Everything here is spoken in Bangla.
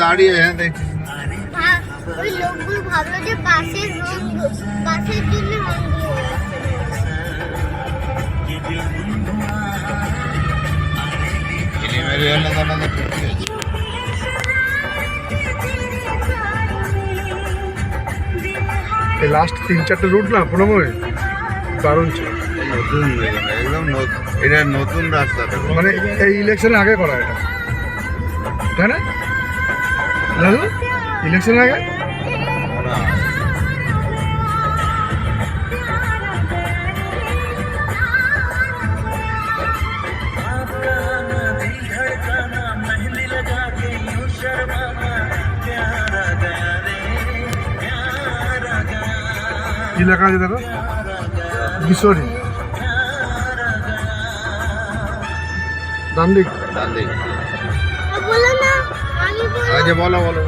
দাঁড়িয়ে হ্যাঁ দেখছি। ওই লোকগুলো ভাবলো যে বাসের জন্য রংগুলো লাস্ট 3-4টে রুট না প্রণময় দারুণ ছিল। নতুন একদম এটা নতুন রাস্তাটা মানে এই ইলেকশনের আগে করা এটা, তাই না দাদু? ইলেকশনের আগে কি লেখা আছে দেখো, কিশোরী ডান দিক। বলো না, আমি আচ্ছা বলো বলো।